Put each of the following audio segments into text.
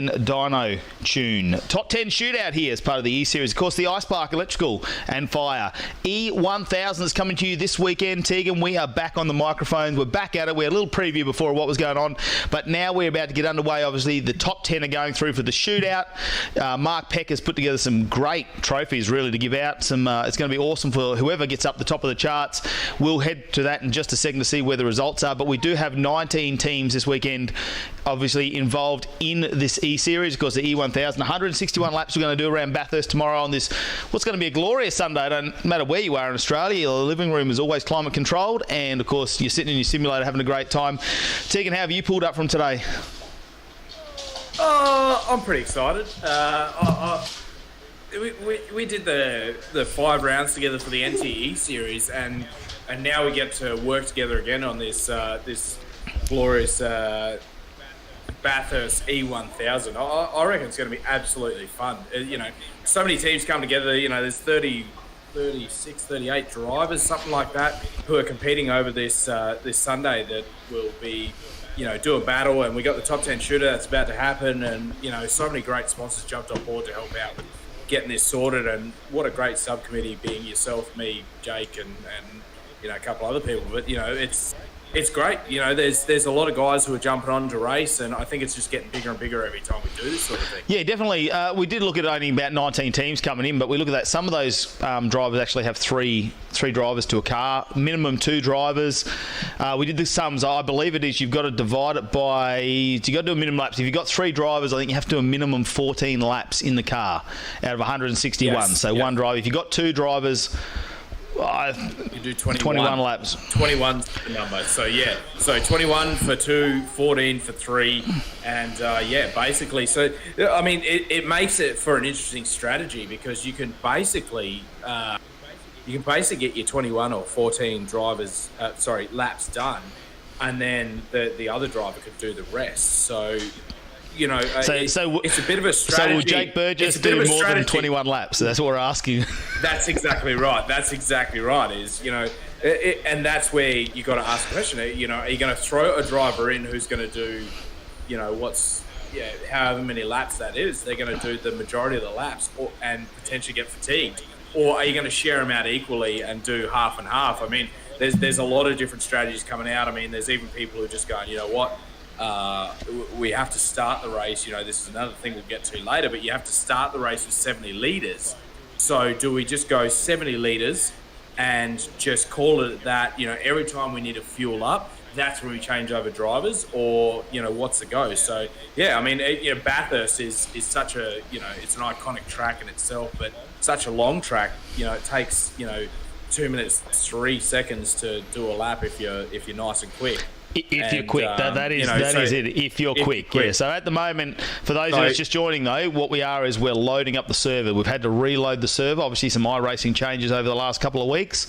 and Dyno Tune. Top 10 shootout here as part of the E-Series. Of course, the Ice Park Electrical and Fire E1000 is coming to you this weekend. Tegan, we are back on the microphones. We're back at it. We had a little preview before of what was going on, but now we're about to get underway. Obviously, the top 10 are going through for the shootout. Mark Peck has put together some great trophies, really, to give out. It's going to be awesome for whoever gets up the top of the charts. We'll head to that in just a second to see where the results are, but we do have 19 teams this weekend obviously involved in this E-Series. Of course, the E1000, 161 laps we're going to do around Bathurst tomorrow on this, what's going to be a glorious Sunday. It doesn't matter where you are in Australia, the living room is always climate controlled, and of course, you're sitting in your simulator having a great time. Tegan, how have you pulled up from today? I'm pretty excited. We did the 5 rounds together for the NTE series, and now we get to work together again on this glorious Bathurst E1000. I reckon it's going to be absolutely fun. So many teams come together. There's 36, 38 drivers, something like that, who are competing over this Sunday that will be, do a battle. And we got the top 10 shooter that's about to happen, and so many great sponsors jumped on board to help out with getting this sorted. And what a great subcommittee, being yourself, me, Jake, and a couple other people. But it's great. There's a lot of guys who are jumping on to race, and I think it's just getting bigger and bigger every time we do this sort of thing. Yeah, definitely. We did look at only about 19 teams coming in, but we look at that. Some of those drivers actually have three drivers to a car, minimum 2 drivers. We did the sums. I believe it is you've got to divide it by. You've got to do a minimum laps. If you've got 3 drivers, I think you have to do a minimum 14 laps in the car out of 161. Yes, so one driver. If you've got 2 drivers. You do 21 laps. 21's the number. So 21 for 2, 14 for 3, and basically. So I mean, it makes it for an interesting strategy, because you can basically get your 21 or 14 laps done, and then the other driver could do the rest. So. It's a bit of a strategy. So will Jake Burgess do more than 21 laps? So that's what we're asking. That's exactly right. And that's where you got to ask the question. Are you going to throw a driver in who's going to do, however many laps that is? They're going to do the majority of the laps, and potentially get fatigued, or are you going to share them out equally and do half and half? I mean, there's a lot of different strategies coming out. I mean, there's even people who are just going, you know what? We have to start the race. This is another thing we'll get to later, but you have to start the race with 70 litres. So do we just go 70 litres and just call it that, every time we need to fuel up, that's when we change over drivers, or, what's the go? So, yeah, I mean, Bathurst is such a, it's an iconic track in itself, but such a long track, it takes, 2 minutes, 3 seconds to do a lap if you're nice and quick. If you're quick, that is it. If you're quick, yeah. So at the moment, for those of us just joining though, what we are is we're loading up the server. We've had to reload the server. Obviously, some iRacing changes over the last couple of weeks.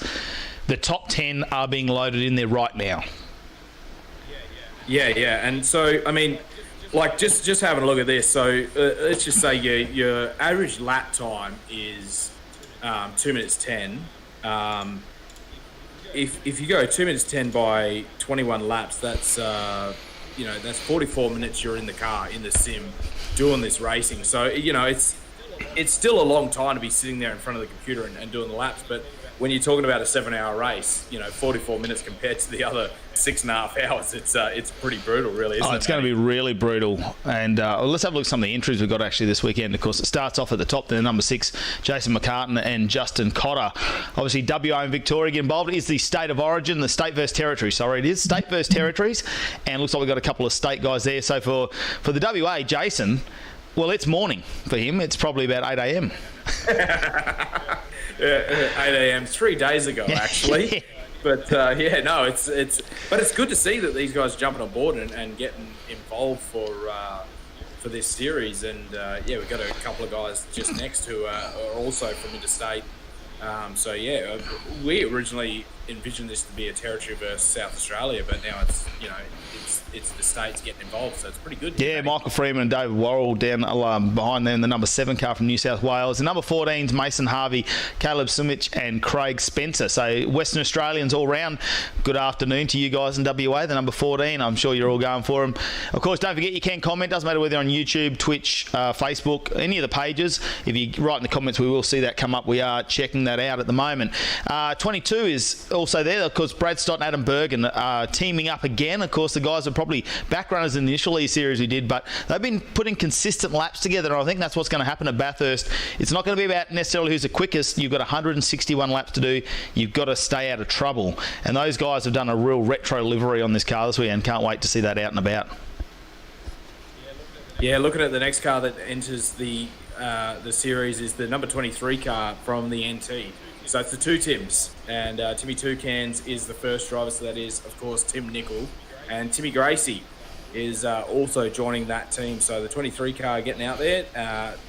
The top 10 are being loaded in there right now. Yeah. And so, I mean, like just having a look at this. So let's just say your average lap time is 2 minutes 10. If you go 2 minutes 10 by 21 laps, that's that's 44 minutes you're in the car in the sim doing this racing. So it's still a long time to be sitting there in front of the computer and doing the laps. But when you're talking about a 7-hour race, 44 minutes compared to the other 6.5 hours, it's pretty brutal, really, isn't it? It's going to be really brutal. And let's have a look at some of the entries we've got actually this weekend. Of course, it starts off at the top there, number 6, Jason McCartan and Justin Cotter. Obviously, WA and Victoria get involved. It is the state of origin, the state versus territory. Sorry, it is state versus territories. And looks like we've got a couple of state guys there. So for the WA, Jason, well, it's morning for him. It's probably about 8 a.m. 8 a.m. 3 days ago, actually. But it's good to see that these guys are jumping on board and getting involved for this series. And we've got a couple of guys just next who are also from interstate. We originally envisioned this to be a territory versus South Australia, but now it's it's the states getting involved, so it's pretty good. Yeah, Michael Freeman and David Worrell down behind them, the number 7 car from New South Wales. The number 14's Mason Harvey, Caleb Sumich and Craig Spencer. So Western Australians all round. Good afternoon to you guys in WA, the number 14. I'm sure you're all going for them. Of course, don't forget you can comment. Doesn't matter whether you're on YouTube, Twitch, Facebook, any of the pages. If you write in the comments, we will see that come up. We are checking that out at the moment. 22 is also there. Of course, Brad Stott and Adam Bergen are teaming up again. Of course, the guys are probably back runners in the initial E-Series we did, but they've been putting consistent laps together, and I think that's what's going to happen at Bathurst. It's not going to be about necessarily who's the quickest. You've got 161 laps to do. You've got to stay out of trouble, and those guys have done a real retro livery on this car this weekend. Can't wait to see that out and about. Yeah, looking at the next car that enters the series is the number 23 car from the NT. So it's the two Tims, and Timmy Toucans is the first driver, so that is, of course, Tim Nicol. And Timmy Gracie is also joining that team. So the 23 car getting out there.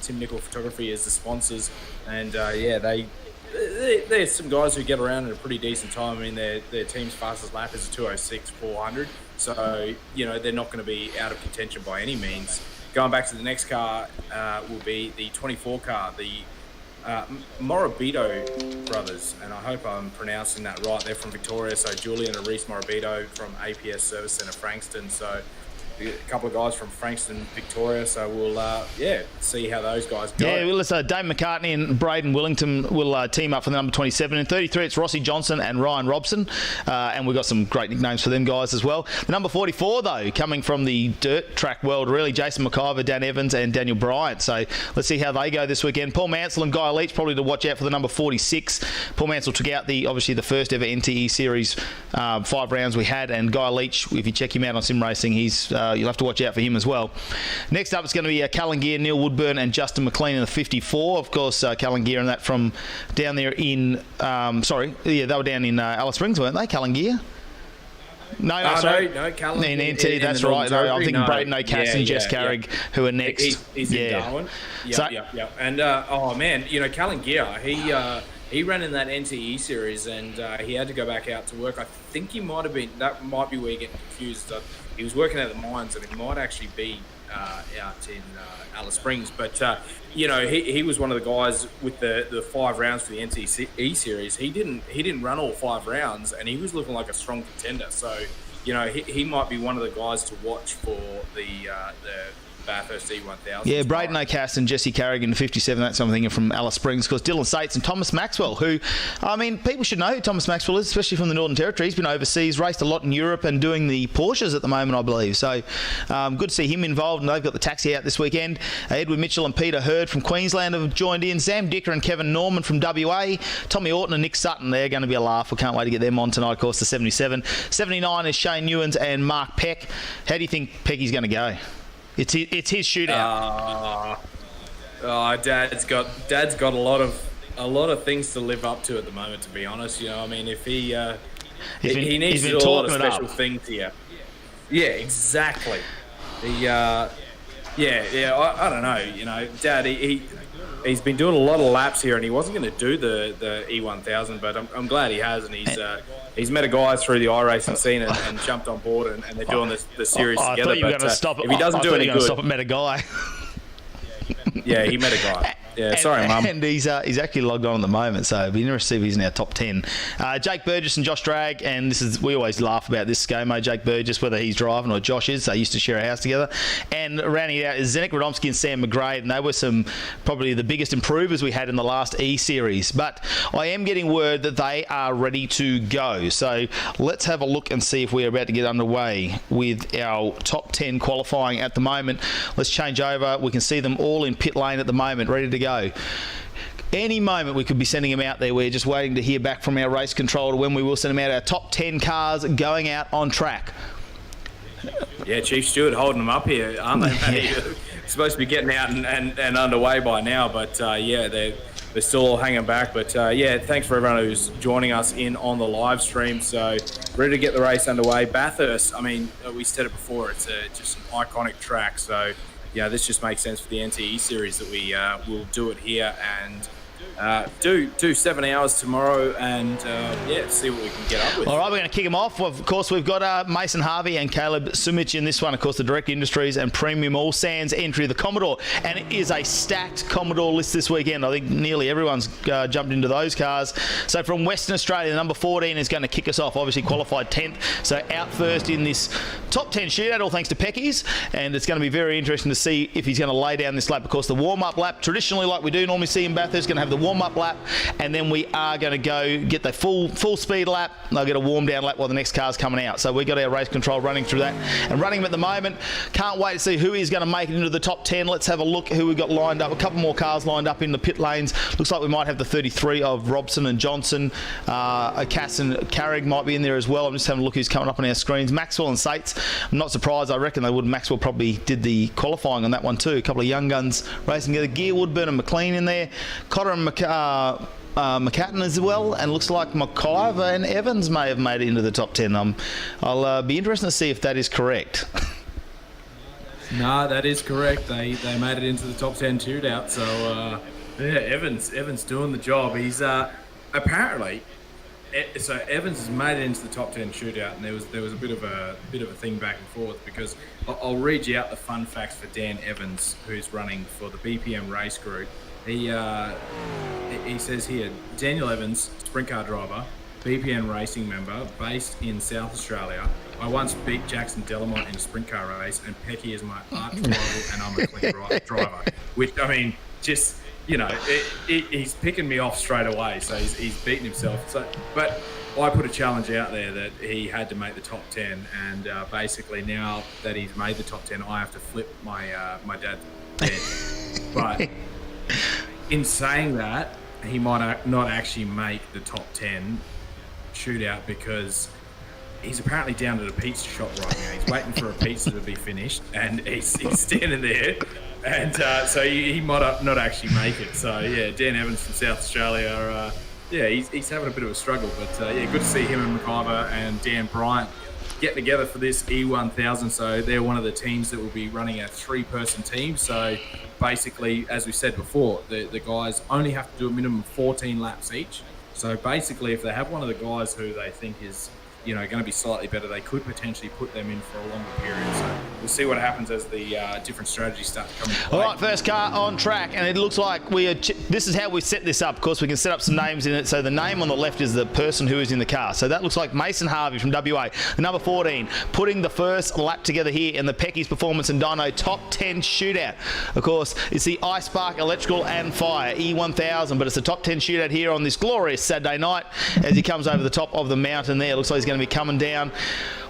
Tim Nicol Photography is the sponsors. And, there's some guys who get around at a pretty decent time. I mean, their team's fastest lap is a 2:06.400. So, they're not going to be out of contention by any means. Going back to the next car will be the 24 car, the Morabito brothers, and I hope I'm pronouncing that right. They're from Victoria, so Julian and Reese Morabito from APS Service Centre Frankston. So a couple of guys from Frankston, Victoria. So we'll see how those guys go. Yeah, well, Dave McCartney and Braden Willington will team up for the number 27. And 33, it's Rossi Johnson and Ryan Robson. And we've got some great nicknames for them guys as well. The number 44, though, coming from the dirt track world, really, Jason McIver, Dan Evans and Daniel Bryant. So let's see how they go this weekend. Paul Mansell and Guy Leach probably to watch out for the number 46. Paul Mansell took out obviously the first ever NTE series 5 rounds we had. And Guy Leach, if you check him out on Sim Racing, he's you'll have to watch out for him as well. Next up, it's going to be Callan Gear, Neil Woodburn and Justin McLean in the 54. Of course, Callan Gear and that from down there in... they were down in Alice Springs, weren't they, Callan Gear? No, Callan in NT, that's right. No, I'm thinking Braden O'Cass and Jess Carrick, who are next. He's in Darwin. Yeah. And, Callan Gear, he ran in that NTE series, and he had to go back out to work. I think he might have been... That might be where you're getting confused. He was working at the mines, and it might actually be out in Alice Springs. But, he was one of the guys with the 5 rounds for the NTE series. He didn't run all 5 rounds, and he was looking like a strong contender. So, he might be one of the guys to watch for the Bathurst E1000. Yeah, Braden O'Cass and Jesse Carrigan in 57. That's something from Alice Springs. Of course, Dylan Sates and Thomas Maxwell, who, people should know who Thomas Maxwell is, especially from the Northern Territory. He's been overseas, raced a lot in Europe and doing the Porsches at the moment, I believe. So good to see him involved, and they've got the taxi out this weekend. Edward Mitchell and Peter Hurd from Queensland have joined in. Sam Dicker and Kevin Norman from WA. Tommy Orton and Nick Sutton, they're going to be a laugh. We can't wait to get them on tonight, of course, the 77. 79 is Shane Newens and Mark Peck. How do you think Pecky's going to go? It's his shootout. Dad's got a lot of things to live up to at the moment. To be honest, if he needs to do a lot of special things here. Yeah, exactly. I don't know. Dad, he's been doing a lot of laps here, and he wasn't going to do the E1000, but I'm glad he has, and he's met a guy through the iRacing scene and jumped on board, and they're doing the series together. I thought you were going to stop it. If he doesn't do any good, stop at met a guy. Yeah, he met a guy. Yeah, sorry, Mum. And he's actually logged on at the moment, so it'll be interesting to see if he's in our top 10. Jake Burgess and Josh Dragg, and we always laugh about this ScoMo, Jake Burgess, whether he's driving or Josh is. They used to share a house together. And rounding it out is Zdenek Radomski and Sam McGrade, and they were probably the biggest improvers we had in the last E-Series. But I am getting word that they are ready to go. So let's have a look and see if we're about to get underway with our top 10 qualifying at the moment. Let's change over. We can see them all in pit lane at the moment, ready to go. Any moment we could be sending them out there. We're just waiting to hear back from our race controller when we will send them out. Our top 10 cars going out on track. Yeah, Chief Stewart holding them up here, aren't they? Yeah. Supposed to be getting out and underway by now, but they're still all hanging back. But thanks for everyone who's joining us in on the live stream. So ready to get the race underway. Bathurst, we said it before, it's just an iconic track. So this just makes sense for the NTE series that we will do it here. And do 7 hours tomorrow, and see what we can get up with. All right, we're going to kick them off. Of course, we've got Mason Harvey and Caleb Sumich in this one. Of course, the Direct Industries and Premium All Sands entry of the Commodore, and it is a stacked Commodore list this weekend. I think nearly everyone's jumped into those cars. So from Western Australia, number 14 is going to kick us off. Obviously qualified 10th, so out first in this top 10 shootout, all thanks to Pecky's, and it's going to be very interesting to see if he's going to lay down this lap. Of course, the warm-up lap, traditionally like we do normally see in Bathurst, going to have the warm-up lap, and then we are going to go get the full speed lap. They'll get a warm down lap while the next car's coming out. So we got our race control running through that and running them at the moment. Can't wait to see who is going to make it into the top 10. Let's have a look who we got lined up. A couple more cars lined up in the pit lanes. Looks like we might have the 33 of Robson and Johnson. Cass and Carrick might be in there as well. I'm just having a look who's coming up on our screens. Maxwell and Sates. I'm not surprised. I reckon they would. Maxwell probably did the qualifying on that one too. A couple of young guns racing together. Gear, Woodburn and McLean in there. Cotter and McCatton as well, and looks like McIver and Evans may have made it into the top 10. I'll be interested to see if that is correct. No, that is correct. They made it into the top 10 shootout. So Evans doing the job. He's apparently. So Evans has made it into the top 10 shootout, and there was a bit of a thing back and forth, because I'll read you out the fun facts for Dan Evans, who's running for the BPM race group. He says here, Daniel Evans, sprint car driver, BPM racing member, based in South Australia. I once beat Jackson Delamont in a sprint car race, and Pecky is my arch rival, and I'm a clean driver. Which, I mean, just, you know, he's picking me off straight away, so he's beating himself. So, but I put a challenge out there that he had to make the top 10, and basically now that he's made the top 10, I have to flip my dad's bed. But in saying that, he might not actually make the top 10 shootout, because he's apparently down at a pizza shop right now. He's waiting for a pizza to be finished, and he's standing there, and so he might not actually make it. So yeah, Dan Evans from South Australia, he's having a bit of a struggle, but good to see him and McIver and Dan Bryant getting together for this E1000. So they're one of the teams that will be running a 3-person team. So basically, as we said before, the guys only have to do a minimum of 14 laps each. So basically, if they have one of the guys who they think is, you know, going to be slightly better, they could potentially put them in for a longer period. So we'll see what happens as the different strategies start to come into play. All right, first car on track, and it looks like this is how we set this up. Of course, we can set up some names in it. So the name on the left is the person who is in the car. So that looks like Mason Harvey from WA, the number 14, putting the first lap together here in the Pecky's Performance and Dyno top 10 shootout. Of course, it's the iSpark Electrical and Fire E1000, but it's the top 10 shootout here on this glorious Saturday night as he comes over the top of the mountain there. Looks like he's going to be coming down.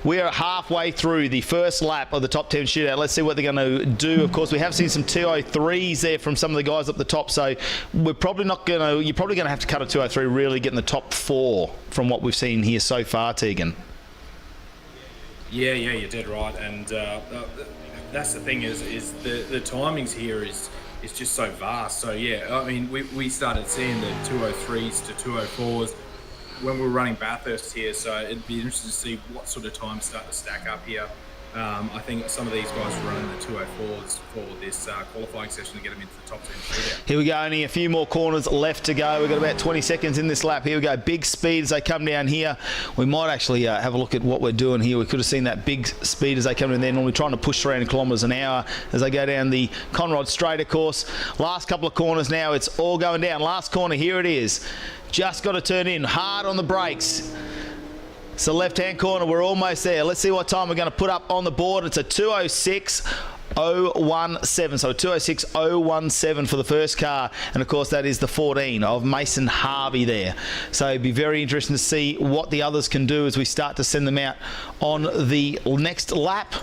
We're halfway through the first lap of the top 10 shootout. Let's see what they're going to do. Of course, we have seen some 203s there from some of the guys up the top, so we're probably not going to, you're probably going to have to cut a 203 really get in the top 4 from what we've seen here so far, Tegan. Yeah, you're dead right, and that's the thing is the timings here is just so vast. So yeah, I mean, we started seeing the 203s to 204s when we were running Bathurst here, so it'd be interesting to see what sort of times start to stack up here. I think some of these guys are running the 204s for this qualifying session to get them into the top 10 shootout. Here we go, only a few more corners left to go. We've got about 20 seconds in this lap. Here we go, big speed as they come down here. We might actually have a look at what we're doing here. We could have seen that big speed as they come in there, normally trying to push 300 kilometres an hour as they go down the Conrod Straight, of course. Last couple of corners now, it's all going down. Last corner, here it is. Just got to turn in hard on the brakes. It's the left-hand corner. We're almost there. Let's see what time we're going to put up on the board. It's a 206.017. So 206.017 for the first car. And, of course, that is the 14 of Mason Harvey there. So it'd be very interesting to see what the others can do as we start to send them out on the next lap.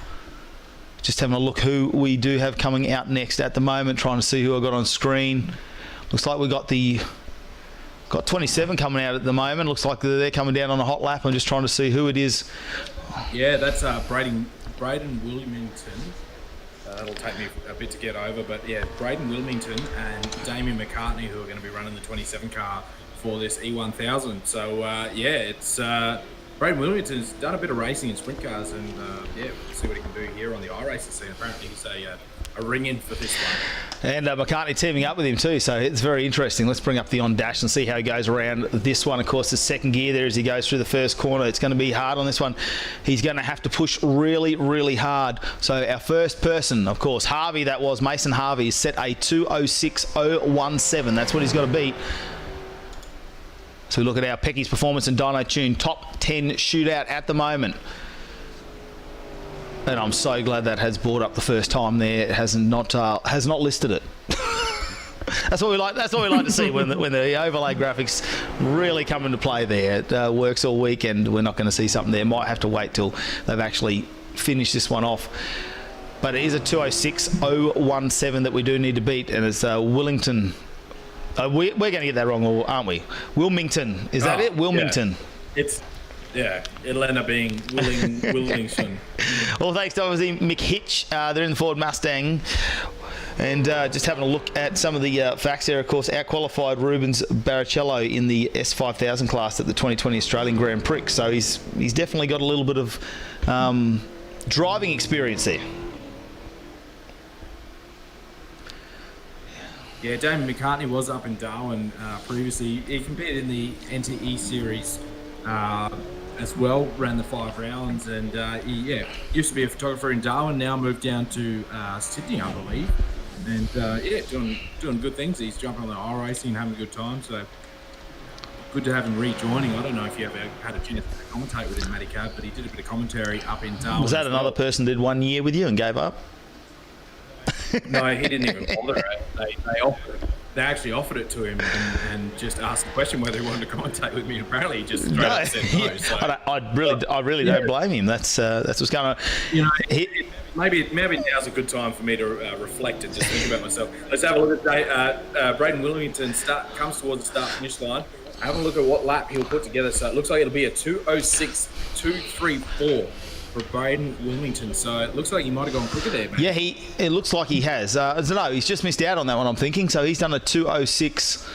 Just having a look who we do have coming out next at the moment. Trying to see who I've got on screen. Looks like we've got 27 coming out at the moment. Looks like they're coming down on a hot lap. I'm just trying to see who it is. Yeah, that's Braden Wilmington. That'll take me a bit to get over, but yeah, Braden Wilmington and Damien McCartney, who are going to be running the 27 car for this E1000. So it's Braden Wilmington's done a bit of racing in sprint cars, and we'll see what he can do here on the iRacing scene. Apparently he's a ring in for this one. And McCartney teaming up with him too, so it's very interesting. Let's bring up the on dash and see how he goes around this one. Of course, the second gear there as he goes through the first corner. It's going to be hard on this one. He's going to have to push really, really hard. So our first person, of course, Harvey, that was Mason Harvey, is set a 2:06.017. That's what he's got to beat. So we look at our Pecky's performance and Dino Tune top 10 shootout at the moment. And I'm so glad that has brought up the first time there. It has not listed it. That's what we like. That's what we like to see when the overlay graphics really come into play. There, it works all weekend. We're not going to see something there. Might have to wait till they've actually finished this one off. But it is a 2:06.017 that we do need to beat, and it's Willington. We're going to get that wrong, aren't we? Wilmington. Is that it? Wilmington. Yeah. It'll end up being Willington. Well, thanks to obviously Mick Hitch. They're in the Ford Mustang. And just having a look at some of the facts there, of course, out-qualified Rubens Barrichello in the S5000 class at the 2020 Australian Grand Prix. So he's definitely got a little bit of driving experience there. Yeah, Damon McCartney was up in Darwin previously. He competed in the NTE series as well, ran the 5 rounds, and he used to be a photographer in Darwin, now moved down to Sydney, I believe. And doing good things. He's jumping on the iRacing, having a good time. So good to have him rejoining. I don't know if you ever had a chance to commentate with him, Matty Cab, but he did a bit of commentary up in Darwin. Was that another person did 1 year with you and gave up? No, he didn't even bother. They actually offered it to him and just asked the question whether he wanted to commentate with me. And apparently, he just straight up said no. So, I really don't blame him. That's what's going on. You know, maybe now's a good time for me to reflect and just think about myself. Let's have a look at Braden Wilmington comes towards the start-finish line. Have a look at what lap he'll put together. So it looks like it'll be a 2:06.234 for Braden Wilmington. So it looks like he might have gone quicker there, man. Yeah, it looks like he has. I don't know, he's just missed out on that one, I'm thinking. So he's done a 2:06.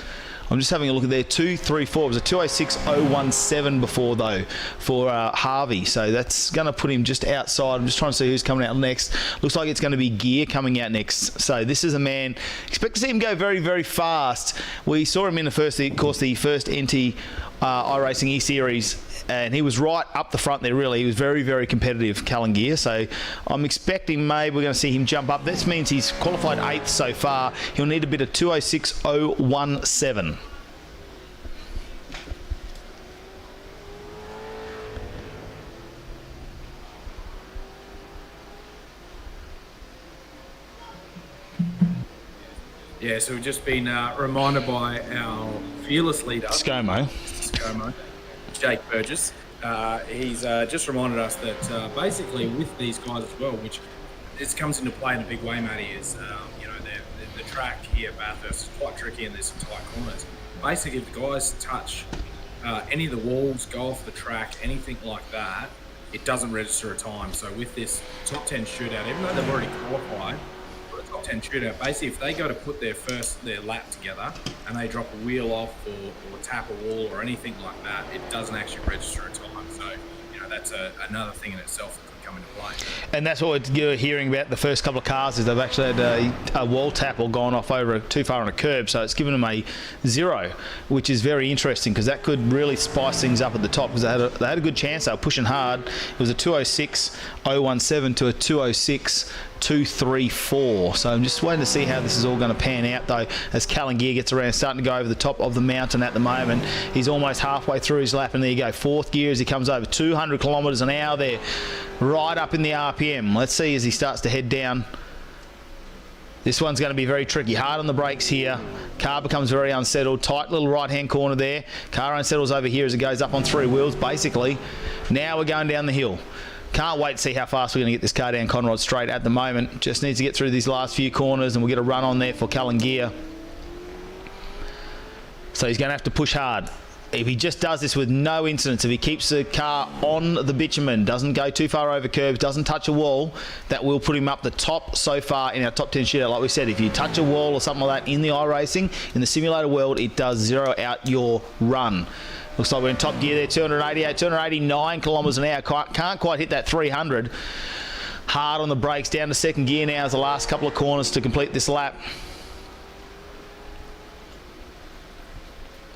I'm just having a look at there, 2:34. It was a 2:06.017 before, though, for Harvey. So that's going to put him just outside. I'm just trying to see who's coming out next. Looks like it's going to be Gear coming out next. So this is a man, expect to see him go very, very fast. We saw him in the first NT iRacing E-Series, and he was right up the front there, really. He was very, very competitive, Callan Gear. So I'm expecting maybe we're going to see him jump up. This means he's qualified 8th so far. He'll need a bit of 2:06.017. Yeah, so we've just been reminded by our fearless leader, ScoMo, Jake Burgess. He's just reminded us that basically with these guys as well, which this comes into play in a big way, Matty, is the track here at Bathurst is quite tricky and there's some tight corners. Basically, if the guys touch any of the walls, go off the track, anything like that, it doesn't register a time. So with this top 10 shootout, even though they've already qualified, 10 shootout, basically if they go to put their lap together and they drop a wheel off or tap a wall or anything like that, it doesn't actually register a time. So that's another thing in itself that could come into play. And that's what you're hearing about the first couple of cars, is they've actually had a wall tap or gone off over too far on a curb, so it's given them a 0, which is very interesting because that could really spice things up at the top, because they had a good chance. They were pushing hard. It was a 2:06.017 to a 2:06.234. So I'm just waiting to see how this is all going to pan out, though, as Callan Gear gets around, starting to go over the top of the mountain at the moment. He's almost halfway through his lap, and there you go, 4th gear as he comes over 200 kilometres an hour there, right up in the RPM. Let's see as he starts to head down. This one's going to be very tricky. Hard on the brakes here. Car becomes very unsettled. Tight little right-hand corner there. Car unsettles over here as it goes up on 3 wheels, basically. Now we're going down the hill. Can't wait to see how fast we're going to get this car down Conrod Straight at the moment. Just needs to get through these last few corners and we'll get a run on there for Callan Gear. So he's going to have to push hard. If he just does this with no incidents, if he keeps the car on the bitumen, doesn't go too far over curbs, doesn't touch a wall, that will put him up the top so far in our top 10 shootout. Like we said, if you touch a wall or something like that in the iRacing, in the simulator world, it does 0 out your run. Looks like we're in top gear there, 289 kilometres an hour. Can't quite hit that 300. Hard on the brakes, down to 2nd gear now as the last couple of corners to complete this lap.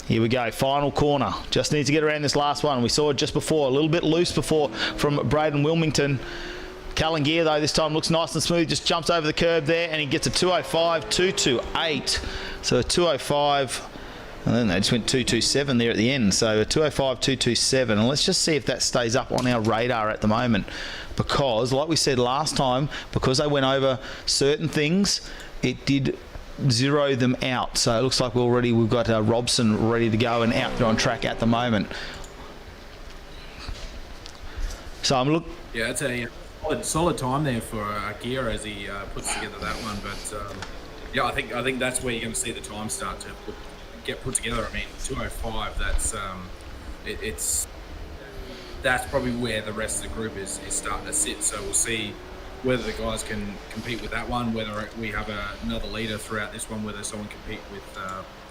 Here we go, final corner. Just needs to get around this last one. We saw it just before, a little bit loose before from Braden Wilmington. Calangier, though, this time looks nice and smooth. Just jumps over the curb there, and he gets a 205.228. So a 205, and then they just went 227 there at the end. So a 205.227. And let's just see if that stays up on our radar at the moment. Because, like we said last time, because they went over certain things, it did zero them out. So it looks like we've got Robson ready to go and out there on track at the moment. So I'm Yeah, that's a solid time there for Gear as he puts together that one. But yeah, I think that's where you're going to see the time start to get put together. I mean, 205. That's probably where the rest of the group is starting to sit. So we'll see whether the guys can compete with that one, whether we have another leader throughout this one, whether someone compete with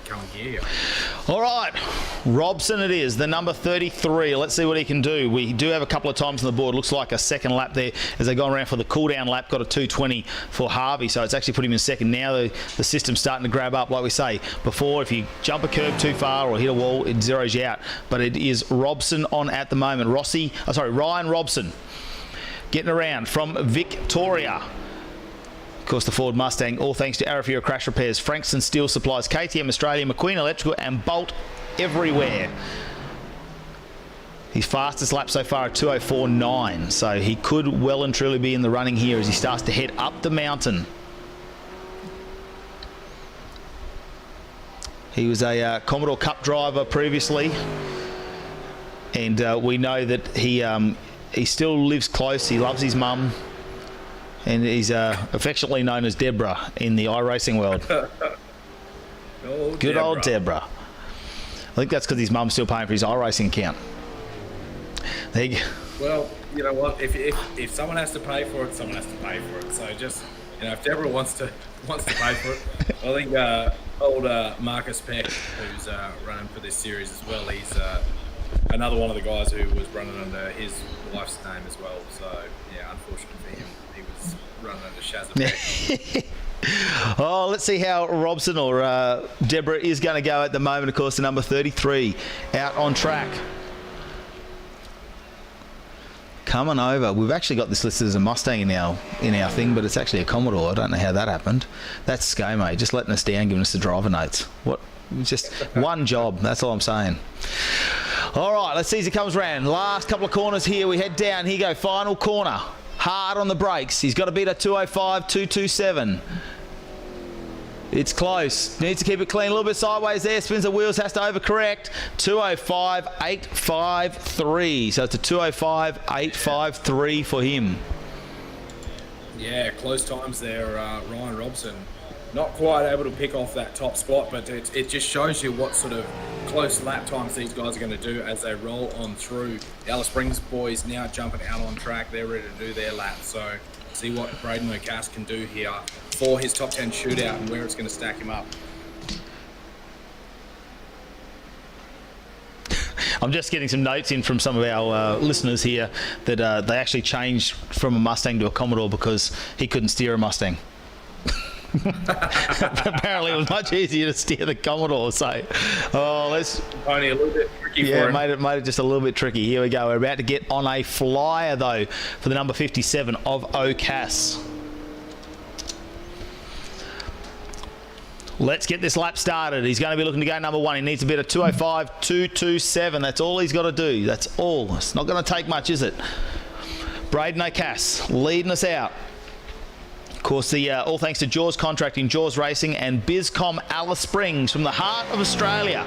Calangier. All right, Robson it is, the number 33. Let's see what he can do. We do have a couple of times on the board. Looks like a second lap there as they go around for the cool-down lap. Got a 220 for Harvey, so it's actually put him in second. Now the system's starting to grab up, like we say. Before, if you jump a curb too far or hit a wall, it zeroes you out. But it is Robson on at the moment. Ryan Robson getting around from Victoria. Of course, the Ford Mustang, all thanks to Arafura Crash Repairs, Frankston Steel Supplies, KTM Australia, McQueen Electrical, and Bolt Everywhere. His fastest lap so far at 204.9, so he could well and truly be in the running here as he starts to head up the mountain. He was a Commodore Cup driver previously, and we know that he still lives close. He loves his mum. And he's affectionately known as Deborah in the iRacing world. Good old Deborah. I think that's because his mum's still paying for his iRacing account. There you go. Well, you know what? If someone has to pay for it, someone has to pay for it. So just, if Deborah wants to pay for it, I think old Marcus Peck, who's running for this series as well, he's another one of the guys who was running under his wife's name as well. So yeah, unfortunately for him, he was running under Shazza Peck. Oh, let's see how Robson or Deborah is going to go at the moment. Of course, the number 33 out on track. Coming over. We've actually got this listed as a Mustang in our thing, but it's actually a Commodore. I don't know how that happened. That's ScoMo, just letting us down, giving us the driver notes. What? Just one job. That's all I'm saying. All right, let's see as he comes around. Last couple of corners here. We head down. Here you go. Final corner. Hard on the brakes. He's got to beat a 205.227. It's close. Needs to keep it clean. A little bit sideways there. Spins the wheels. Has to overcorrect. 205.853. So it's a 205.853 for him. Yeah, close times there, Ryan Robson. Not quite able to pick off that top spot, but it just shows you what sort of close lap times these guys are going to do as they roll on through. The Alice Springs boys now jumping out on track. They're ready to do their lap. So see what Braden O'Cass can do here for his top 10 shootout and where it's going to stack him up. I'm just getting some notes in from some of our listeners here that they actually changed from a Mustang to a Commodore because he couldn't steer a Mustang. Apparently it was much easier to steer the Commodore, so let's only a little bit tricky for him. made it just a little bit tricky. Here we go. We're about to get on a flyer though for the number 57 of O'Cass. Let's get this lap started. He's going to be looking to go number one. He needs a bit of 205.227. That's all he's got to do. That's all. It's not going to take much, is it? Braden O'Cass leading us out. Of course, all thanks to Jaws Contracting, Jaws Racing, and BizCom Alice Springs from the heart of Australia.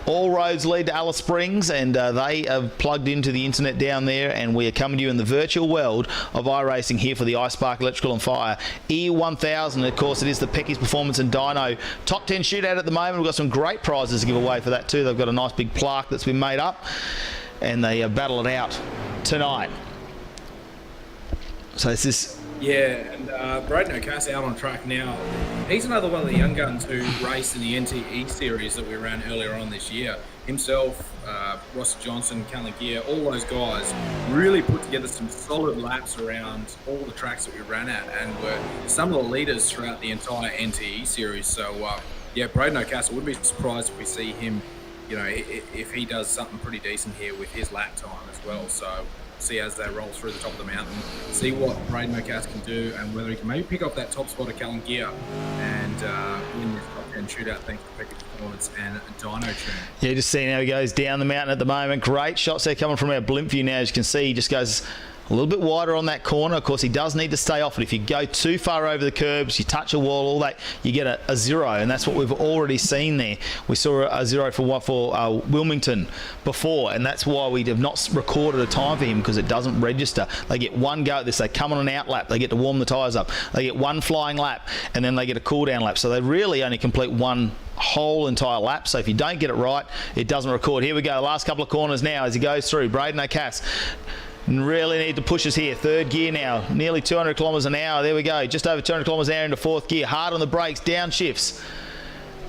All roads lead to Alice Springs, and they have plugged into the internet down there, and we are coming to you in the virtual world of iRacing here for the iSpark Electrical and Fire E1000. Of course, it is the Pecky's Performance and Dyno Top 10 Shootout at the moment. We've got some great prizes to give away for that too. They've got a nice big plaque that's been made up, and they battle it out tonight. So this is... Yeah, and Braden O'Cass out on track now. He's another one of the young guns who raced in the NTE series that we ran earlier on this year. Himself, Ross Johnson, Calangier, all those guys really put together some solid laps around all the tracks that we ran at and were some of the leaders throughout the entire NTE series. So, yeah, Braden O'Cass, I wouldn't be surprised if we see him you know, if he does something pretty decent here with his lap time as well. So see as they roll through the top of the mountain, see what Braden O'Cass can do, and whether he can maybe pick up that top spot of Callan Gear and win this top 10 shootout thanks to Pecky performance and Dino Tune. Yeah, just seeing how he goes down the mountain at the moment. Great shots there coming from our blimp view now. As you can see, he just goes a little bit wider on that corner. Of course, he does need to stay off it. If you go too far over the curbs, you touch a wall, all that, you get a zero, and that's what we've already seen there. We saw a zero for Wilmington before, and that's why we have not recorded a time for him, because it doesn't register. They get one go at this. They come on an out lap. They get to warm the tyres up. They get one flying lap, and then they get a cool down lap. So they really only complete one whole entire lap. So if you don't get it right, it doesn't record. Here we go. Last couple of corners now as he goes through. Braden O'Cass. Really need to push us here. Third gear now, nearly 200 kilometres an hour. There we go, just over 200 kilometres an hour into fourth gear. Hard on the brakes, down shifts.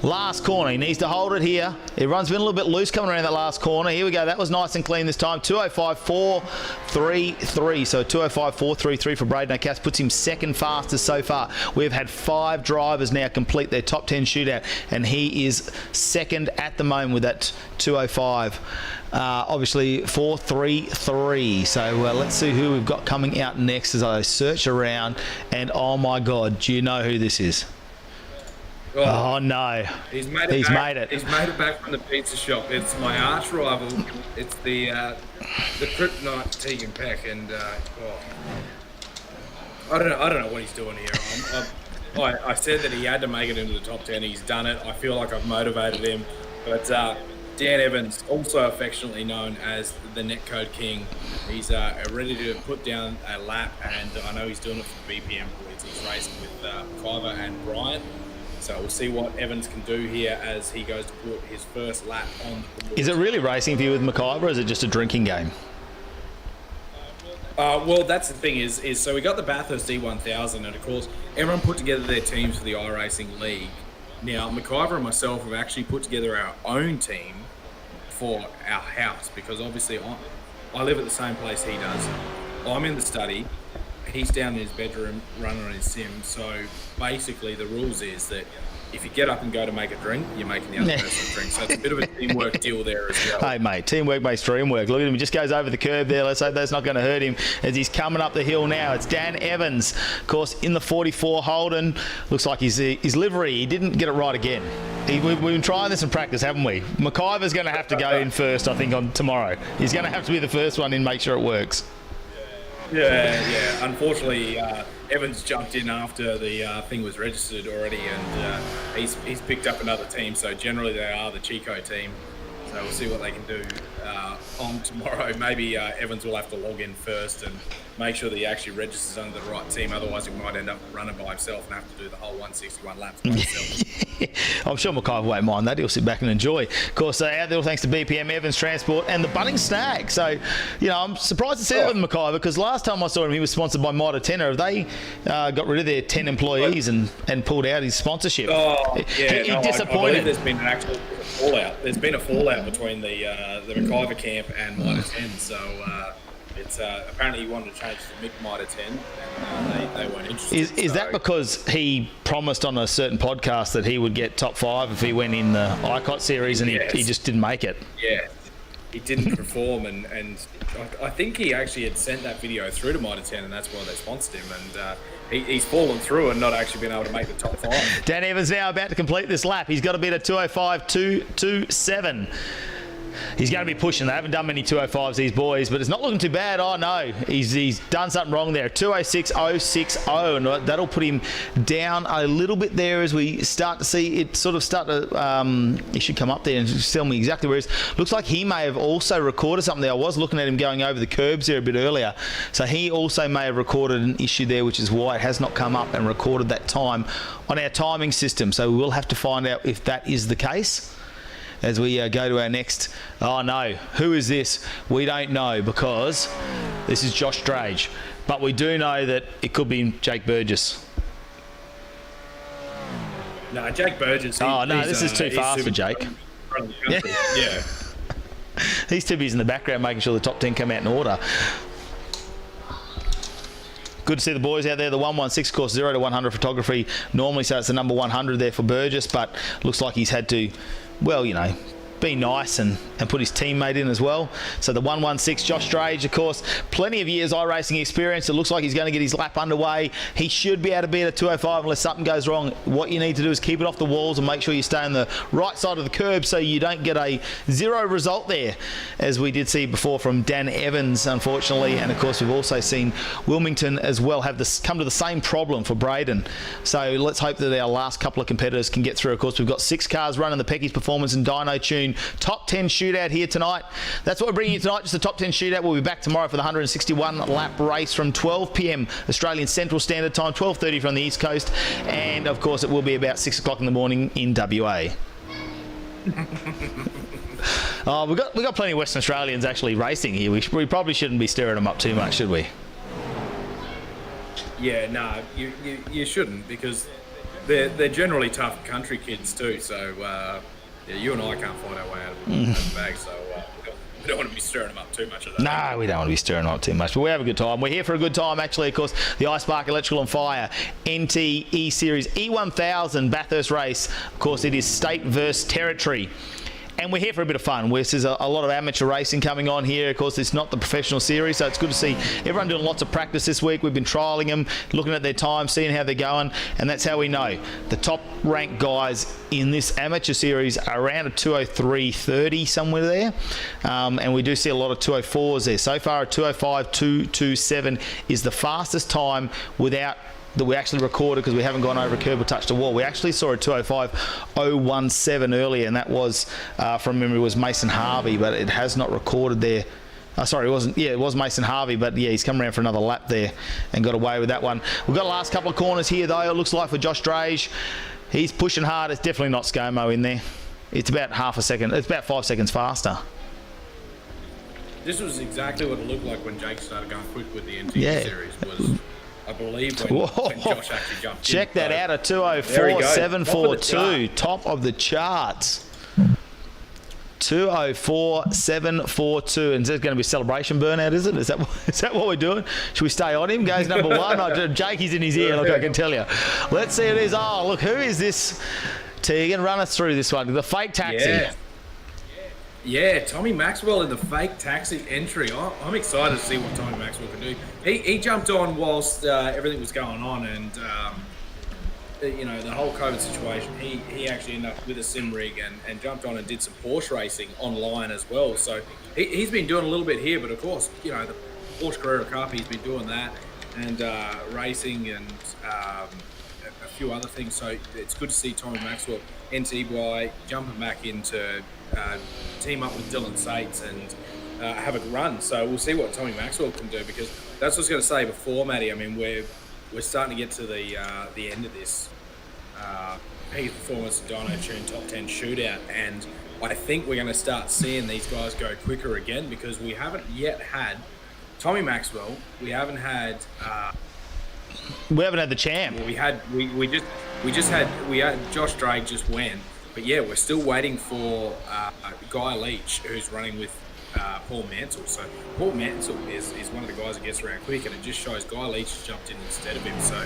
Last corner, he needs to hold it here. Everyone's been a little bit loose coming around that last corner. Here we go, that was nice and clean this time. 205.433, so 205.433 for Braden O'Cass puts him second fastest so far. We've had 5 drivers now complete their top 10 shootout, and he is second at the moment with that 205. Obviously 433. So let's see who we've got coming out next as I search around, and oh my god, do you know who this is? Oh no, he's made it back from the pizza shop. It's my arch rival. It's the kryptonite Tegan Peck, and I don't know what he's doing here. I said that he had to make it into the top 10. He's done it. I feel like I've motivated him, but Dan Evans, also affectionately known as the Netcode King, he's ready to put down a lap, and I know he's doing it for BPM boys. He's racing with Kyver and Bryant. So we'll see what Evans can do here as he goes to put his first lap on the board. Is it really racing for you with McIver, or is it just a drinking game? Well, that's the thing is so we got the Bathurst E1000, and of course everyone put together their teams for the iRacing League. Now McIver and myself have actually put together our own team for our house, because obviously I live at the same place he does. I'm in the study. He's down in his bedroom running on his sim. So basically the rules is that if you get up and go to make a drink, you're making the other person drink. So it's a bit of a teamwork deal there as well. Hey, mate, teamwork makes dream work. Look at him. He just goes over the curb there. Let's hope that's not going to hurt him as he's coming up the hill now. It's Dan Evans, of course, in the 44 Holden. Looks like his livery, he didn't get it right again. We've been trying this in practice, haven't we? McIver's going to have to go in first, I think, on tomorrow. He's going to have to be the first one in, make sure it works. Yeah. Unfortunately, Evans jumped in after the thing was registered already, and he's picked up another team. So generally, they are the Chico team. So we'll see what they can do on tomorrow. Maybe Evans will have to log in first and make sure that he actually registers under the right team. Otherwise, he might end up running by himself and have to do the whole 161 laps by himself. I'm sure McIver won't mind that. He'll sit back and enjoy. Of course, out there, thanks to BPM, Evans Transport, and the Bunnings Snag. So, I'm surprised to see that with McIver, because last time I saw him, he was sponsored by Mitre 10. Have they got rid of their 10 employees and pulled out his sponsorship? He disappointed. I believe there's been an actual fallout. There's been a fallout between the McIver camp and Mitre 10. So it's apparently he wanted to change to Mitre 10, and they weren't interested. Is that because he promised on a certain podcast that he would get top 5 if he went in the ICOT series, and he just didn't make it? Yeah, he didn't perform, and I think he actually had sent that video through to Mitre 10, and that's why they sponsored him, and he's fallen through and not actually been able to make the top 5. Dan Evans now about to complete this lap. He's got to beat a 205.227. He's going to be pushing. They haven't done many 205s, these boys, but it's not looking too bad. Oh, no. He's done something wrong there. 206.060, and that'll put him down a little bit there as we start to see it sort of start to... he should come up there and tell me exactly where he is. Looks like he may have also recorded something there. I was looking at him going over the curbs there a bit earlier. So he also may have recorded an issue there, which is why it has not come up and recorded that time on our timing system. So we will have to find out if that is the case as we go to our next. Oh no, who is this? We don't know, because this is Josh Drage, but we do know that it could be Jake Burgess. No, Jake Burgess. This is too fast for Jake. Yeah. He's too busy in the background making sure the top 10 come out in order. Good to see the boys out there. The 116 course, 0 to 100 photography normally, so it's the number 100 there for Burgess, but looks like he's had to, be nice and put his teammate in as well. So the 116, Josh Drage, of course, plenty of years iRacing experience. It looks like he's going to get his lap underway. He should be able to be at a 205 unless something goes wrong. What you need to do is keep it off the walls and make sure you stay on the right side of the curb so you don't get a 0 result there, as we did see before from Dan Evans, unfortunately. And of course, we've also seen Wilmington as well have this come to the same problem for Braden. So let's hope that our last couple of competitors can get through. Of course, we've got 6 cars running the Pecky's Performance and Dyno Tune top 10 shootout here tonight. That's what we're bringing you tonight, just the top 10 shootout. We'll be back tomorrow for the 161 lap race from 12 p.m. Australian Central Standard Time, 12:30 from the East Coast, and of course it will be about 6 o'clock in the morning in WA. Oh, we've got plenty of Western Australians actually racing here. We probably shouldn't be stirring them up too much, should we? Yeah, no, you shouldn't, because they're generally tough country kids too. So yeah, you and I can't find our way out of the bag. So we don't want to be stirring them up too much of that. No, we don't want to be stirring them up too much. But we have a good time. We're here for a good time, actually. Of course, the iSpark Electrical and Fire NTESERIES E1000 Bathurst race. Of course, it is state versus territory. And we're here for a bit of fun. There's a lot of amateur racing coming on here. Of course, it's not the professional series, so it's good to see everyone doing lots of practice this week. We've been trialling them, looking at their time, seeing how they're going, and that's how we know the top-ranked guys in this amateur series are around a 203.30, somewhere there. And we do see a lot of 204s there. So far, a 205.227 is the fastest time without that we actually recorded, because we haven't gone over a curb or touched a wall. We actually saw a 205.017 earlier, and that was, from memory, was Mason Harvey, but it has not recorded there. Sorry, it wasn't. Yeah, it was Mason Harvey, but yeah, he's come around for another lap there and got away with that one. We've got the last couple of corners here, though. It looks like for Josh Drage, he's pushing hard. It's definitely not ScoMo in there. It's about half a second. It's about 5 seconds faster. This was exactly what it looked like when Jake started going quick with the NT series. Was, I believe, when Josh actually jumped Check in. that out, a 204.742, top of the charts. 204.742, and is there going to be a celebration burnout, is it? Is that what we're doing? Should we stay on him? Goes number 1. Oh, Jake, he's in his ear, look, I can tell you. Let's see who it is. Oh, look, who is this? Tegan, run us through this one. The fake taxi. Yeah, Tommy Maxwell in the fake taxi entry. I'm excited to see what Tommy Maxwell can do. He jumped on whilst everything was going on, and you know, the whole COVID situation. He actually ended up with a sim rig and jumped on and did some Porsche racing online as well. So he's been doing a little bit here, but of course, you know, the Porsche Carrera Cup, he's been doing that, and racing and a few other things. So it's good to see Tommy Maxwell, NTY, jumping back into team up with Dylan Sates and have a run. So we'll see what Tommy Maxwell can do, because that's what I was going to say before, Matty. I mean, we're starting to get to the end of this Pecky's Performance Dyno Tune Top 10 shootout, and I think we're going to start seeing these guys go quicker again, because we haven't yet had Tommy Maxwell. We haven't had the champ. Well, we had Josh Drake just went. But yeah, we're still waiting for Guy Leach, who's running with Paul Mansell. So Paul Mansell is one of the guys that gets around quick, and it just shows Guy Leach has jumped in instead of him. So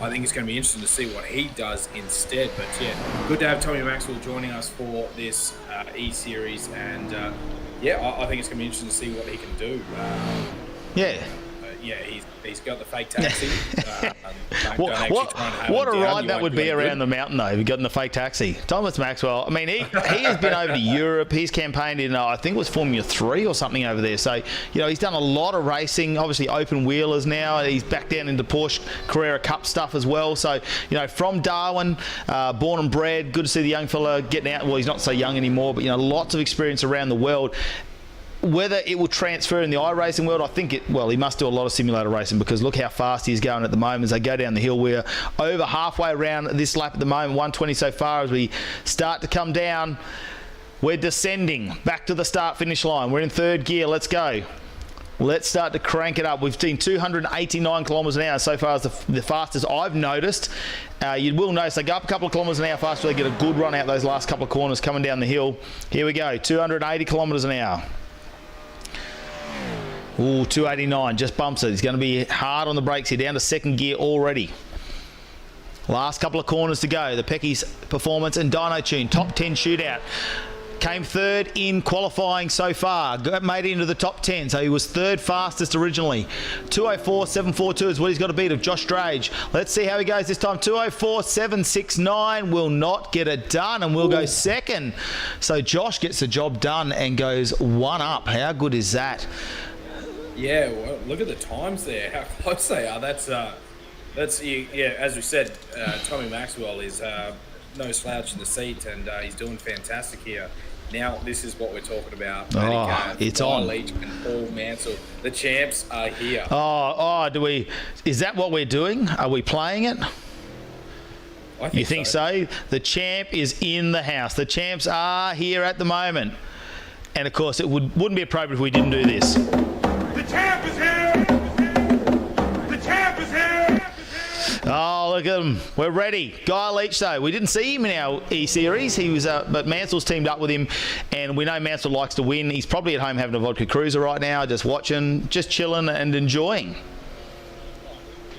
I think it's going to be interesting to see what he does instead. But yeah, good to have Tommy Maxwell joining us for this E-Series. And yeah, I think it's going to be interesting to see what he can do. Yeah, he's got the fake taxi. What a ride that would be around the mountain, though, if you got in the fake taxi. Thomas Maxwell, I mean, he has been over to Europe. He's campaigned in, I think it was Formula 3 or something over there. So, you know, he's done a lot of racing, obviously open wheelers now. He's back down into Porsche Carrera Cup stuff as well. So, you know, from Darwin, born and bred, good to see the young fella getting out. Well, he's not so young anymore, but, you know, lots of experience around the world. Whether it will transfer in the iRacing world, I think he must do a lot of simulator racing, because look how fast he's going at the moment as they go down the hill. We're over halfway around this lap at the moment, 120 so far. As we start to come down, we're descending back to the start-finish line. We're in third gear. Let's go. Let's start to crank it up. We've seen 289 kilometres an hour so far as the fastest I've noticed. You will notice they go up a couple of kilometres an hour faster. They get a good run out those last couple of corners coming down the hill. Here we go, 280 kilometres an hour. Ooh, 289, just bumps it. He's going to be hard on the brakes here, down to second gear already. Last couple of corners to go. The Pecky's Performance and Dyno Tune, top 10 shootout. Came third in qualifying so far. Made it into the top 10, so he was third fastest originally. 204.742 is what he's got to beat of Josh Drage. Let's see how he goes this time. 204.769 will not get it done and will go second. So Josh gets the job done and goes one up. How good is that? Yeah, well, look at the times there. How close they are. That's yeah. As we said, Tommy Maxwell is no slouch in the seat, and he's doing fantastic here. Now, this is what we're talking about. It's on. Leach and Paul Mansell. The champs are here. Is that what we're doing? Are we playing it? You think so? The champ is in the house. The champs are here at the moment. And, of course, it wouldn't be appropriate if we didn't do this. The champ is here! The champ is here! Oh, look at him. We're ready. Guy Leach, though. We didn't see him in our E-Series. He was, but Mansell's teamed up with him, and we know Mansell likes to win. He's probably at home having a vodka cruiser right now, just watching, just chilling and enjoying.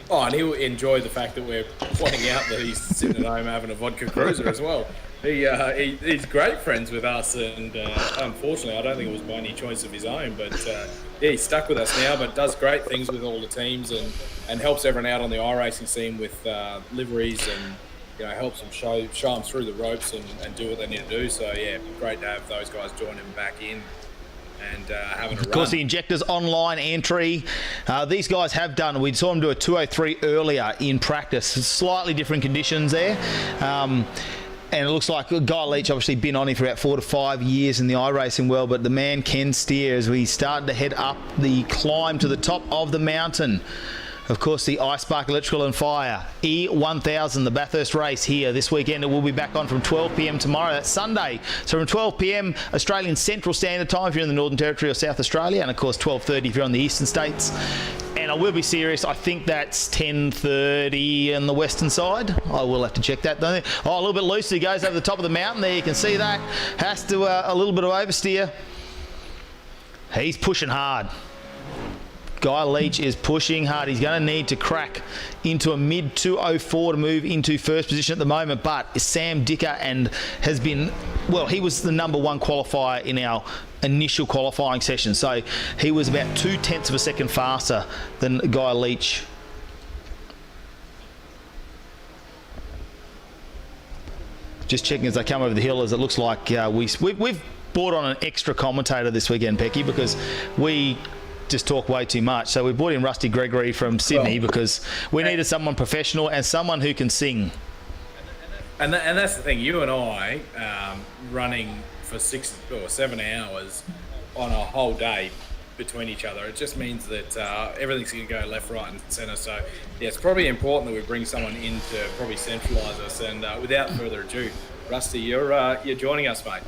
Oh, and he'll enjoy the fact that we're pointing out that he's sitting at home having a vodka cruiser as well. He's great friends with us, and unfortunately, I don't think it was by any choice of his own, but yeah, he's stuck with us now, but does great things with all the teams and helps everyone out on the iRacing scene with liveries and helps them show them through the ropes and do what they need to do. So yeah, great to have those guys join him back in. And having a Of course, the Injectors online entry. These guys have done, we saw them do a 203 earlier in practice. Slightly different conditions there. And it looks like Guy Leach obviously been on him for about 4 to 5 years in the iRacing world, but the man can steer as we start to head up the climb to the top of the mountain. Of course, the iSpark Electrical and Fire E1000, the Bathurst race here this weekend. It will be back on from 12 p.m. tomorrow. That's Sunday. So from 12 p.m. Australian Central Standard Time if you're in the Northern Territory or South Australia, and of course 12:30 if you're on the Eastern States. And I will be serious, I think that's 10:30 on the western side. I will have to check that, don't I? Oh, a little bit loose. He goes over the top of the mountain there. You can see that. Has to a little bit of oversteer. He's pushing hard. Guy Leach is pushing hard. He's going to need to crack into a mid 204 to move into first position at the moment. But Sam Dicker has been, well, he was the number one qualifier in our initial qualifying session. So he was about 0.2 of a second faster than Guy Leach. Just checking as they come over the hill, as it looks like we've brought on an extra commentator this weekend, Pecky, because we just talk way too much. So we brought in Rusty Gregory from Sydney because we needed someone professional and someone who can sing. And that's the thing. You and I running for 6 or 7 hours on a whole day between each other. It just means that everything's going to go left, right, and centre. So yeah, it's probably important that we bring someone in to probably centralise us. And without further ado, Rusty, you're joining us, mate.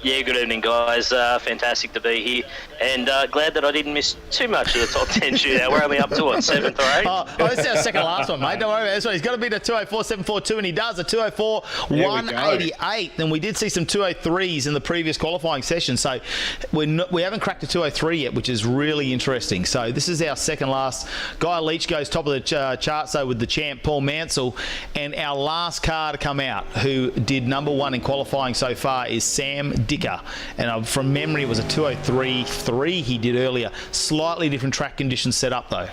Yeah, good evening, guys. Fantastic to be here, and glad that I didn't miss too much of the top 10 shootout. We're only up to, what, 7th or 8th? Oh, this is our second last one, mate. Don't worry about this one. He's got to beat a 204.742, and he does a 204.188. And we did see some 203s in the previous qualifying session, so we haven't cracked a 203 yet, which is really interesting. So this is our second last. Guy Leach goes top of the chart, so with the champ, Paul Mansell. And our last car to come out, who did number one in qualifying so far, is Sam Dicker, and from memory it was a 203.3 he did earlier. Slightly different track conditions set up though.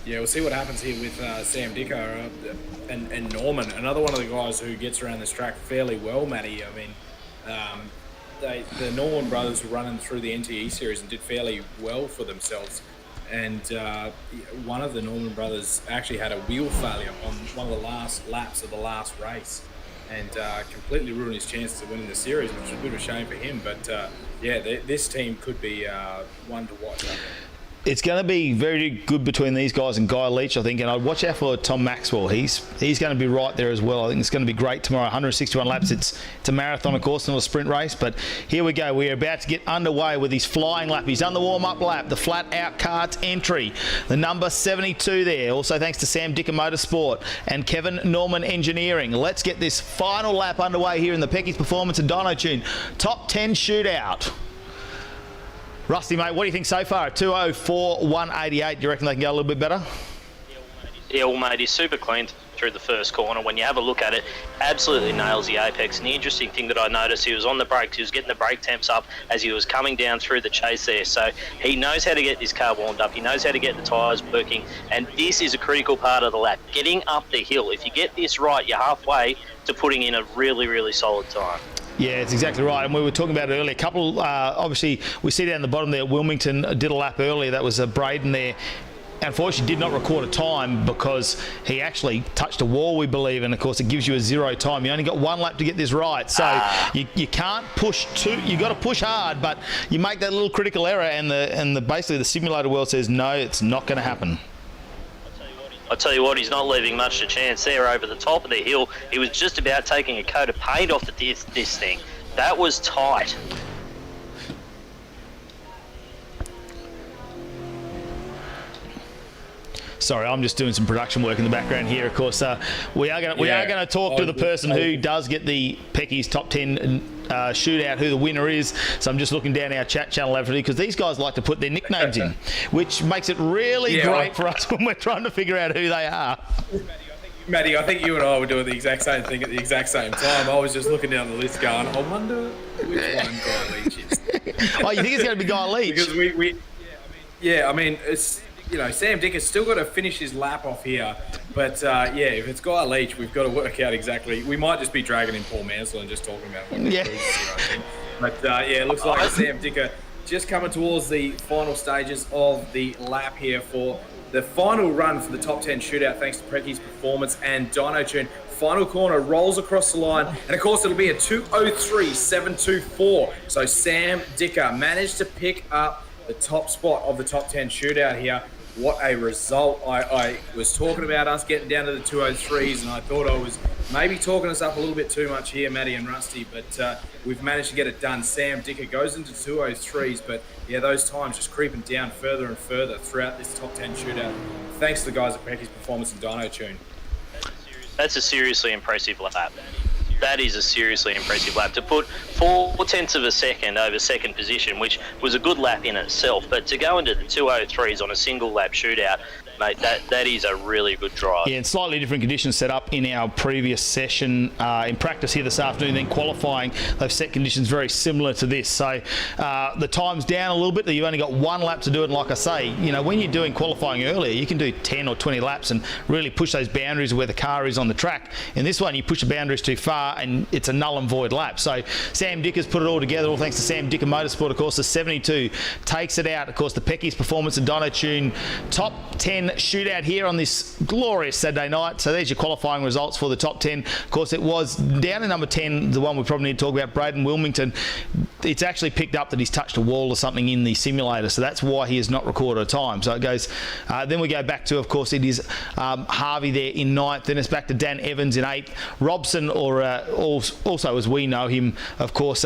Yeah, we'll see what happens here with Sam Dicker and Norman, another one of the guys who gets around this track fairly well, Matty. I mean, the Norman brothers were running through the NTE series and did fairly well for themselves. And one of the Norman brothers actually had a wheel failure on one of the last laps of the last race, and completely ruined his chances of winning the series, which is a bit of a shame for him. But yeah, this team could be one to watch. It's going to be very good between these guys and Guy Leach, I think, and I'd watch out for Tom Maxwell. He's going to be right there as well. I think it's going to be great tomorrow. 161 laps. It's a marathon, of course, not a sprint race, but here we go. We're about to get underway with his flying lap. He's done the warm-up lap, the flat-out karts entry, the number 72 there. Also thanks to Sam Dicker Motorsport and Kevin Norman Engineering. Let's get this final lap underway here in the Pecky's Performance and Dyno Tune Top 10 Shootout. Rusty, mate, what do you think so far? 204.188. Do you reckon they can go a little bit better? Yeah, well, mate, he's super clean through the first corner. When you have a look at it, absolutely nails the apex. And the interesting thing that I noticed, he was on the brakes, he was getting the brake temps up as he was coming down through the chase there. So he knows how to get this car warmed up, he knows how to get the tyres working, and this is a critical part of the lap, getting up the hill. If you get this right, you're halfway to putting in a really, really solid time. Yeah, it's exactly right. And we were talking about it earlier. A couple, obviously, we see down the bottom there, Wilmington did a lap earlier. That was Braden there. Unfortunately, did not record a time because he actually touched a wall, we believe, and of course it gives you a 0 time. You only got 1 lap to get this right, so you can't push too. You got to push hard, but you make that little critical error, and basically the simulator world says no, it's not going to happen. I tell you what, he's not leaving much to chance there over the top of the hill. He was just about taking a coat of paint off this thing. That was tight. Sorry, I'm just doing some production work in the background here. Of course, we are going to talk to the person who does get the Pecky's top 10 shootout, who the winner is. So I'm just looking down our chat channel because these guys like to put their nicknames in, which makes it really great for us when we're trying to figure out who they are. Matty, I think you and I were doing the exact same thing at the exact same time. I was just looking down the list going, I wonder which one Guy Leach is. Oh, you think it's going to be Guy Leach? Because I mean, it's... You know, Sam Dick has still got to finish his lap off here. But, if it's Guy Leach, we've got to work out exactly. We might just be dragging in Paul Mansell and just talking about what here, I think. But, it looks like Sam Dicker just coming towards the final stages of the lap here for the final run for the top 10 shootout, thanks to Pecky's performance and Dyno Tune. Final corner rolls across the line, and of course it'll be a 2:03.724. So Sam Dicker managed to pick up the top spot of the top 10 shootout here. What a result. I was talking about us getting down to the 2:03s, and I thought I was maybe talking us up a little bit too much here, Matty and Rusty, but we've managed to get it done. Sam Dicker goes into 2:03s, but yeah, those times just creeping down further and further throughout this top 10 shootout. Thanks to the guys at Pecky's performance and Dyno Tune. That's a seriously impressive lap. That is a seriously impressive lap. To put 0.4 of a second over second position, which was a good lap in itself, but to go into the 2:03s on a single lap shootout, mate, that is a really good drive. Yeah, and slightly different conditions set up in our previous session in practice here this afternoon. Then qualifying, they've set conditions very similar to this. So the time's down a little bit. You've only got 1 lap to do it. And like I say, you know, when you're doing qualifying earlier, you can do 10 or 20 laps and really push those boundaries of where the car is on the track. In this one, you push the boundaries too far and it's a null and void lap. So Sam Dicker's put it all together, all thanks to Sam Dicker Motorsport. Of course, the 72 takes it out. Of course, the Pecky's performance and Dyno Tune top 10 shootout here on this glorious Saturday night. So there's your qualifying results for the top 10. Of course, it was down in number 10, the one we probably need to talk about, Braden Wilmington. It's actually picked up that he's touched a wall or something in the simulator, so that's why he has not recorded a time. So it goes, then we go back to, of course, it is Harvey there in 9th, then it's back to Dan Evans in 8th. Robson, or also as we know him, of course,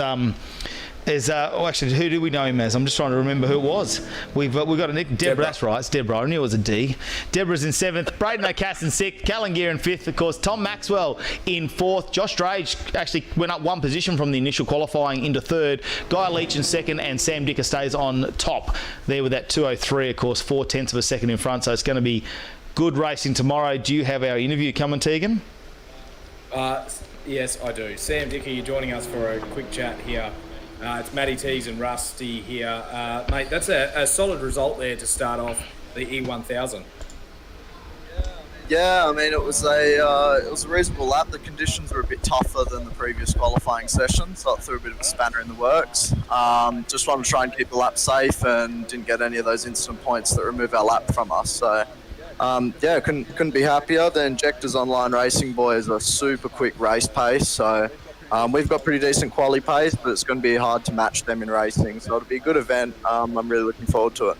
actually, who do we know him as? I'm just trying to remember who it was. We've got a Nick. Deborah, that's right, it's Deborah. I knew it was a D. Deborah's in 7th, Braden O'Cass in 6th, Callan Gear in 5th, of course, Tom Maxwell in 4th, Josh Drage actually went up 1 position from the initial qualifying into 3rd, Guy Leach in 2nd, and Sam Dicker stays on top there with that 2:03, of course, 0.4 of a second in front, so it's going to be good racing tomorrow. Do you have our interview coming, Tegan? Yes, I do. Sam Dicker, you're joining us for a quick chat here. It's Matty Teagues and Rusty here. Mate, that's a solid result there to start off the E1000. Yeah, I mean, it was a reasonable lap. The conditions were a bit tougher than the previous qualifying session, so it threw a bit of a spanner in the works. Just wanted to try and keep the lap safe and didn't get any of those instant points that remove our lap from us. So, couldn't be happier. The Injectors Online Racing boys are super quick race pace, so we've got pretty decent quality pace, but it's going to be hard to match them in racing. So it'll be a good event. I'm really looking forward to it.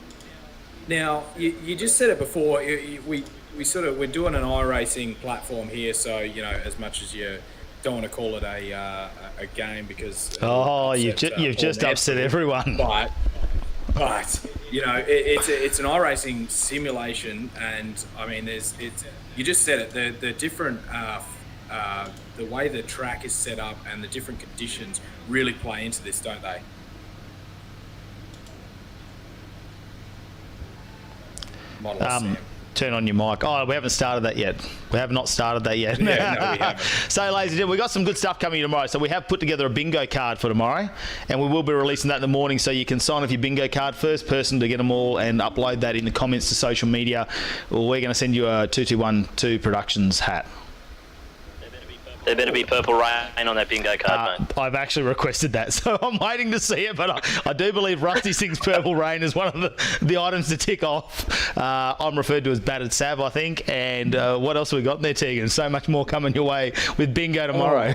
Now, you just said it before. We're doing an iRacing platform here, so you know, as much as you don't want to call it a game because you've just upset everyone. But you know, it's an iRacing simulation, and I mean, you just said it. The different the way the track is set up and the different conditions really play into this, don't they? Model Sam. Turn on your mic. Oh, we haven't started that yet. We have not started that yet. Yeah, no, we haven't. So, ladies and gentlemen, we've got some good stuff coming tomorrow. So we have put together a bingo card for tomorrow, and we will be releasing that in the morning, so you can sign off your bingo card. First person to get them all and upload that in the comments to social media. Well, we're going to send you a 2212 Productions hat. There better be purple rain on that bingo card, mate. I've actually requested that, so I'm waiting to see it, but I do believe Rusty thinks purple rain is one of the items to tick off. I'm referred to as battered Sav, I think, and what else have we got in there, Tegan? So much more coming your way with bingo tomorrow.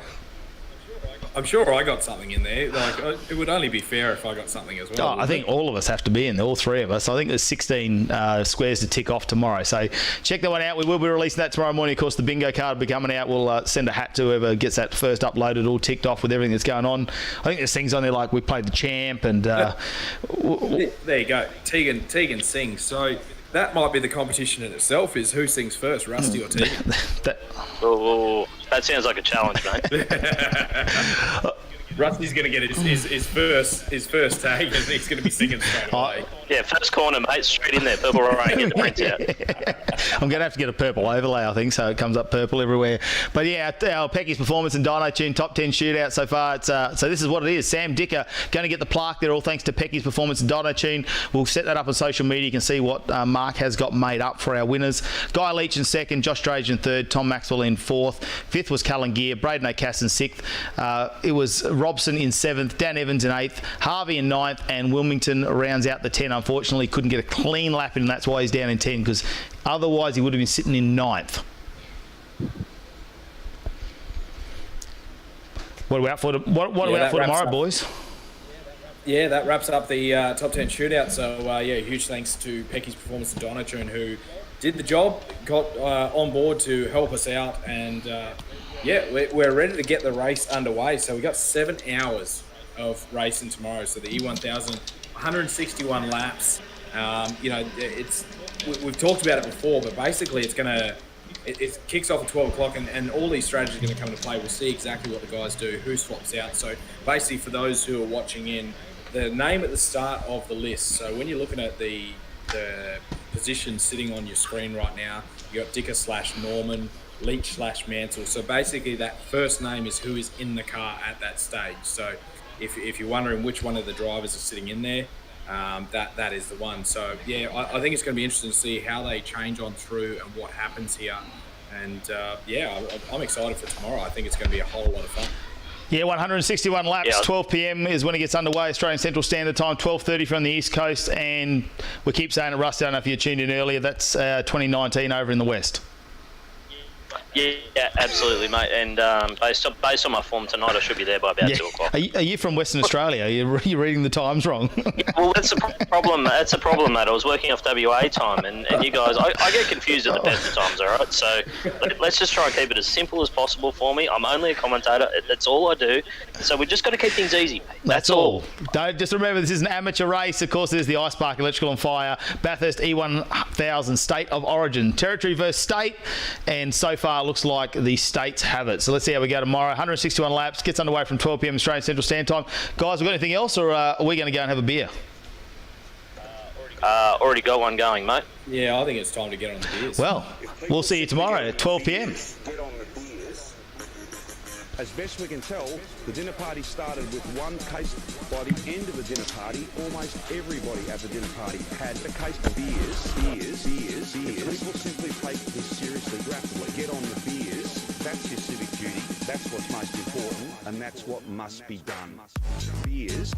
I'm sure I got something in there. Like, it would only be fair if I got something as well. I think all of us have to be in there, all three of us. I think there's 16 squares to tick off tomorrow. So check that one out. We will be releasing that tomorrow morning. Of course, the bingo card will be coming out. We'll send a hat to whoever gets that first uploaded, all ticked off with everything that's going on. I think there's things on there like we played the champ and... there you go. Tegan sings. So that might be the competition in itself, is who sings first, Rusty or Tegan? That sounds like a challenge, mate. Rusty's going to get his first tag, and he's going to be singing straight away. Yeah, first corner, mate, straight in there. Purple rain, get the prints out. I'm going to have to get a purple overlay, I think, so it comes up purple everywhere. But yeah, our Pecky's Performance and Dino Tune top 10 shootout so far. It's so this is what it is. Sam Dicker going to get the plaque there, all thanks to Pecky's Performance and Dino Tune. We'll set that up on social media. You can see what Mark has got made up for our winners. Guy Leach in second, Josh Drage in third, Tom Maxwell in fourth. Fifth was Cullen Gear, Braden O'Cass in sixth. It was Robson in seventh, Dan Evans in eighth, Harvey in ninth, and Wilmington rounds out the 10. Unfortunately, couldn't get a clean lap in, and that's why he's down in 10, because otherwise he would have been sitting in ninth. What are we out for? What are we out for tomorrow, boys? Yeah, that wraps up the top 10 shootout. So, huge thanks to Pecky's Performance and Donatune, who did the job, got on board to help us out, and we're ready to get the race underway. So we got 7 hours of racing tomorrow. So the E1000, 161 laps. We've talked about it before, but basically it kicks off at 12 o'clock, and all these strategies are going to come into play. We'll see exactly what the guys do, who swaps out. So basically, for those who are watching in, the name at the start of the list. So when you're looking at the position sitting on your screen right now, you got Dicker / Norman, Leach / Mansell. So basically, that first name is who is in the car at that stage. So if you're wondering which one of the drivers is sitting in there, that is the one. So yeah, I think it's going to be interesting to see how they change on through and what happens here. And I'm excited for tomorrow. I think it's going to be a whole lot of fun. Yeah, 161 laps, Yeah. 12 p.m. is when it gets underway, Australian Central Standard Time, 12:30 from the East Coast, and we keep saying it, Russ, I don't know if you tuned in earlier, that's 2019 over in the West. Yeah, absolutely, mate. And based on my form tonight, I should be there by about 2 o'clock. Are you from Western Australia? Are you reading the times wrong? Well, that's a problem. That's a problem, mate. I was working off WA time, and you guys, I get confused at the best of times. All right, so let's just try and keep it as simple as possible for me. I'm only a commentator. That's all I do. So we just got to keep things easy, mate. That's all. Don't just remember, this is an amateur race. Of course, there's the Ice Park Electrical on Fire, Bathurst E1000 State of Origin, territory versus state, and so far it looks like the states have it. So let's see how we go tomorrow. 161 laps, gets underway from 12 p.m. Australian Central Standard Time. Guys, we got anything else, or are we going to go and have a beer? Already got one going, mate. Yeah, I think it's time to get on the beers. Well, we'll see you tomorrow at 12 p.m. As best we can tell, the dinner party started with one case. By the end of the dinner party, almost everybody at the dinner party had a case of beers. People simply take this seriously, rapidly. Get on the beers. That's your civic duty. That's what's most important, and that's what must be done. Beers.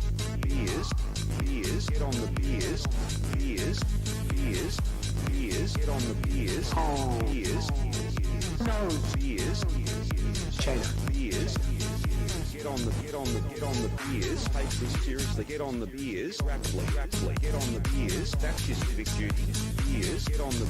Get on the beers. Beers. Get on the beers. Beers. No beers. China. Beers. Get on the beers. Take this seriously. Get on the beers. Rapidly. Get on the beers. That's your civic duty. Beers. Get on the